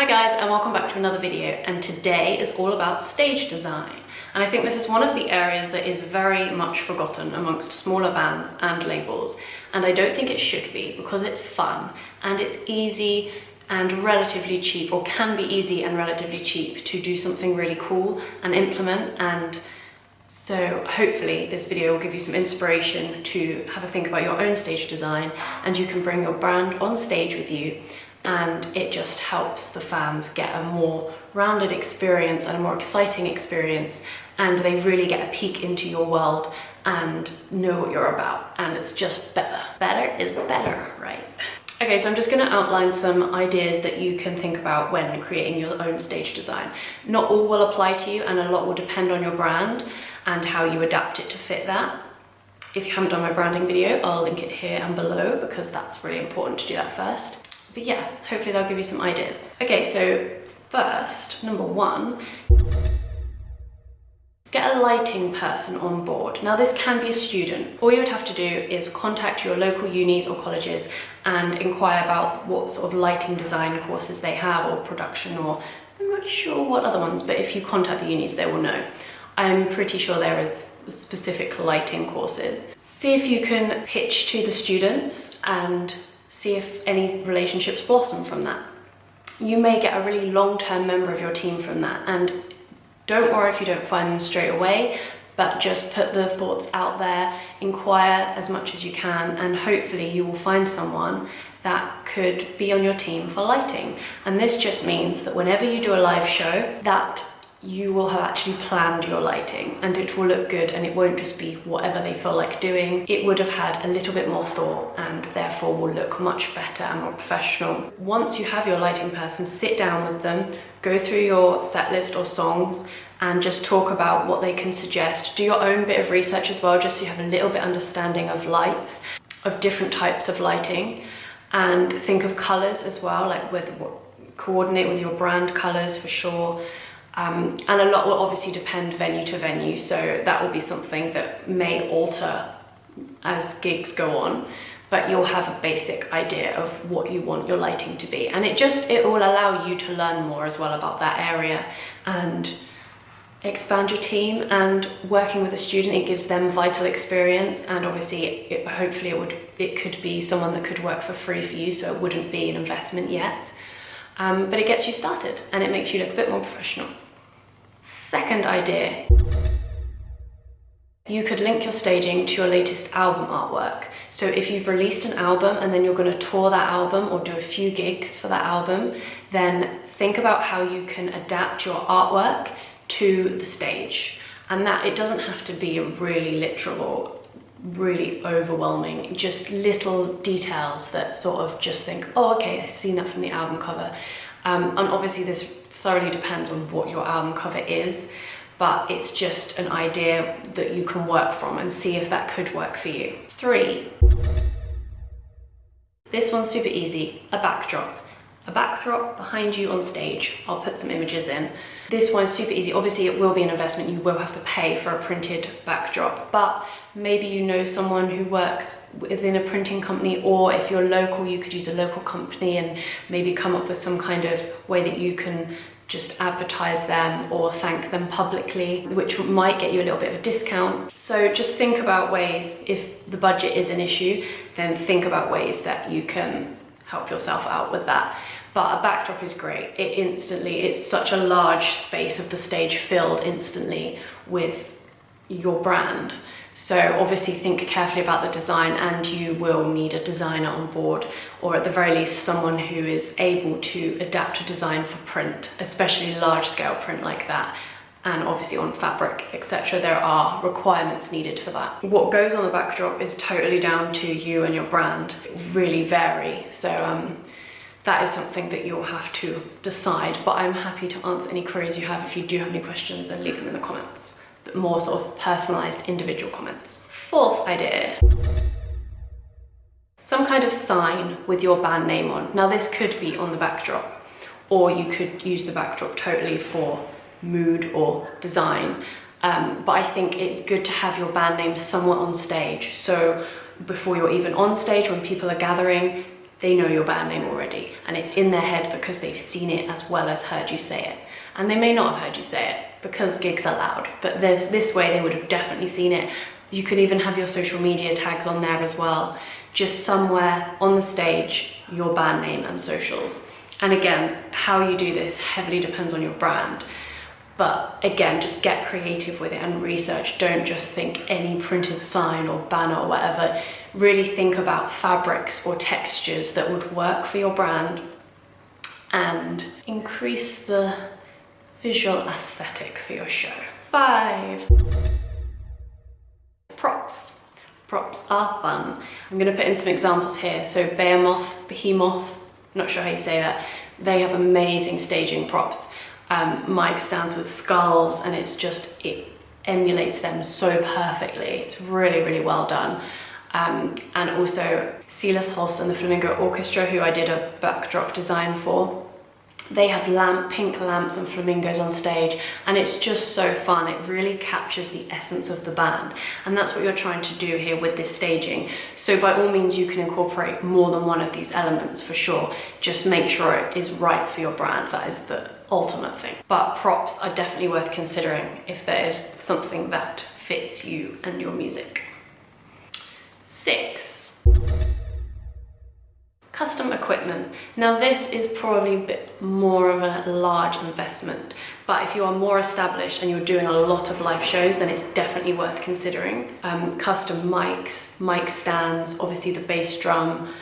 guys, and welcome back to another video, and today is all about stage design. And I think this is one of the areas that is very much forgotten amongst smaller bands and labels, and I don't think it should be, because it's fun and it's easy and relatively cheap, or can be easy and relatively cheap to do something really cool and implement. And so hopefully this video will give you some inspiration to have a think about your own stage design, and you can bring your brand on stage with you, and it just helps the fans get a more rounded experience and a more exciting experience, and they really get a peek into your world and know what you're about, and it's just better. Better is better, right? Okay, so I'm just going to outline some ideas that you can think about when creating your own stage design. Not all will apply to you, and a lot will depend on your brand and how you adapt it to fit that. If you haven't done my branding video, I'll link it here and below, because that's really important to do that first. But yeah, hopefully they'll give you some ideas. Okay, so first, number one, get a lighting person on board. Now this can be a student. All you would have to do is contact your local unis or colleges and inquire about what sort of lighting design courses they have, or production, or I'm not sure what other ones, but if you contact the unis, they will know. I'm pretty sure there is specific lighting courses. See if you can pitch to the students and see if any relationships blossom from that. You may get a really long-term member of your team from that, and don't worry if you don't find them straight away, but just put the thoughts out there, inquire as much as you can, and hopefully you will find someone that could be on your team for lighting. And this just means that whenever you do a live show, that you will have actually planned your lighting, and it will look good, and it won't just be whatever they feel like doing. It would have had a little bit more thought, and therefore will look much better and more professional. Once you have your lighting person, sit down with them, go through your set list or songs, and just talk about what they can suggest. Do your own bit of research as well, just so you have a little bit understanding of lights, of different types of lighting, and think of colours as well, like coordinate with your brand colours for sure. And a lot will obviously depend venue to venue, so that will be something that may alter as gigs go on, but you'll have a basic idea of what you want your lighting to be, and it will allow you to learn more as well about that area and expand your team. And working with a student, it gives them vital experience, and obviously hopefully it could be someone that could work for free for you, so it wouldn't be an investment yet, but it gets you started and it makes you look a bit more professional. Second idea, you could link your staging to your latest album artwork. So if you've released an album and then you're going to tour that album or do a few gigs for that album, then think about how you can adapt your artwork to the stage. And that it doesn't have to be really literal or really overwhelming, just little details that sort of just think, oh, okay, I've seen that from the album cover. And obviously this thoroughly depends on what your album cover is, but it's just an idea that you can work from and see if that could work for you. 3, this one's super easy, a backdrop. A backdrop behind you on stage. I'll put some images in. This one is super easy. Obviously it will be an investment, you will have to pay for a printed backdrop, but maybe you know someone who works within a printing company, or if you're local, you could use a local company and maybe come up with some kind of way that you can just advertise them or thank them publicly, which might get you a little bit of a discount. So just think about ways, if the budget is an issue, then think about ways that you can help yourself out with that. But a backdrop is great. It's such a large space of the stage filled instantly with your brand. So obviously think carefully about the design, and you will need a designer on board, or at the very least someone who is able to adapt a design for print, especially large scale print like that. And obviously on fabric, etc. there are requirements needed for that. What goes on the backdrop is totally down to you and your brand. It really vary. So that is something that you'll have to decide, but I'm happy to answer any queries you have. If you do have any questions, then leave them in the comments. More sort of personalized individual comments. 4th idea, some kind of sign with your band name on. Now this could be on the backdrop, or you could use the backdrop totally for mood or design, but I think it's good to have your band name somewhere on stage. So before you're even on stage, when people are gathering, they know your band name already, and it's in their head because they've seen it as well as heard you say it. And they may not have heard you say it because gigs are loud, but this way they would have definitely seen it. You could even have your social media tags on there as well, just somewhere on the stage, your band name and socials. And again, how you do this heavily depends on your brand. But again, just get creative with it and research. Don't just think any printed sign or banner or whatever. Really think about fabrics or textures that would work for your brand and increase the visual aesthetic for your show. 5. Props. Props are fun. I'm going to put in some examples here. So Behemoth, not sure how you say that. They have amazing staging props. Mike stands with skulls, and it emulates them so perfectly. It's really, really well done. And also Silas Holst and the Flamingo Orchestra, who I did a backdrop design for. They have pink lamps and flamingos on stage, and it's just so fun. It really captures the essence of the band, and that's what you're trying to do here with this staging. So by all means, you can incorporate more than one of these elements for sure. Just make sure it is right for your brand. That is the ultimate thing. But props are definitely worth considering if there is something that fits you and your music. 6. Custom equipment. Now this is probably a bit more of a large investment, but if you are more established and you're doing a lot of live shows, then it's definitely worth considering. Custom mics, mic stands, obviously the bass drum,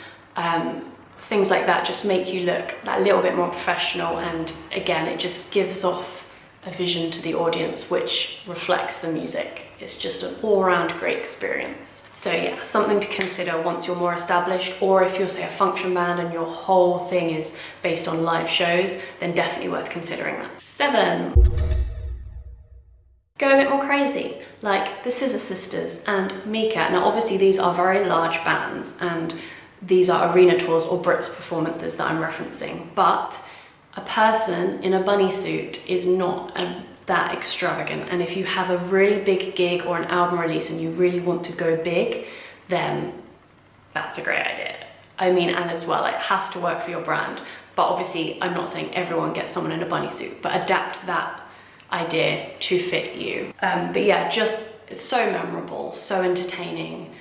things like that just make you look a little bit more professional, and again, it just gives off a vision to the audience which reflects the music. It's just an all-around great experience. So yeah, something to consider once you're more established, or if you're, say, a function band and your whole thing is based on live shows, then definitely worth considering that. 7. Go a bit more crazy, like the Scissor Sisters and Mika. Now obviously these are very large bands, and these are arena tours or Brits performances that I'm referencing, but a person in a bunny suit is not that extravagant. And if you have a really big gig or an album release and you really want to go big, then that's a great idea. I mean, and as well, it has to work for your brand. But obviously, I'm not saying everyone gets someone in a bunny suit, but adapt that idea to fit you. But yeah, just it's so memorable, so entertaining,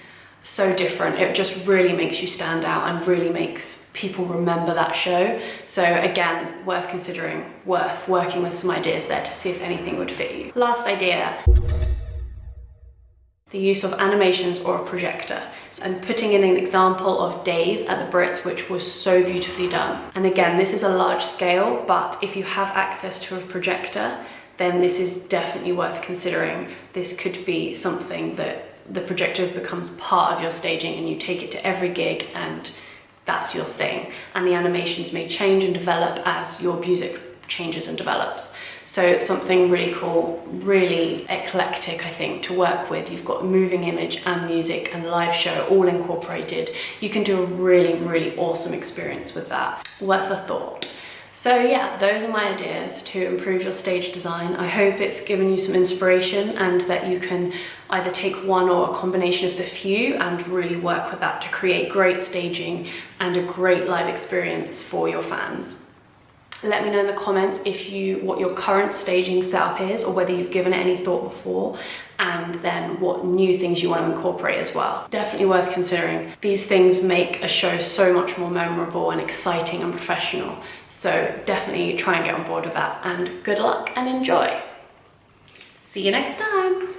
so different. It just really makes you stand out and really makes people remember that show. So again, worth considering, worth working with some ideas there to see if anything would fit you. Last idea, the use of animations or a projector. And putting in an example of Dave at the Brits, which was so beautifully done. And again, this is a large scale, but if you have access to a projector, then this is definitely worth considering. This could be something that the projector becomes part of your staging and you take it to every gig and that's your thing. And the animations may change and develop as your music changes and develops. So it's something really cool, really eclectic, I think, to work with. You've got moving image and music and live show all incorporated. You can do a really, really awesome experience with that. Worth a thought. So yeah, those are my ideas to improve your stage design. I hope it's given you some inspiration and that you can either take one or a combination of the few and really work with that to create great staging and a great live experience for your fans. Let me know in the comments what your current staging setup is, or whether you've given it any thought before, and then what new things you want to incorporate as well. Definitely worth considering. These things make a show so much more memorable and exciting and professional. So definitely try and get on board with that, and good luck and enjoy. See you next time.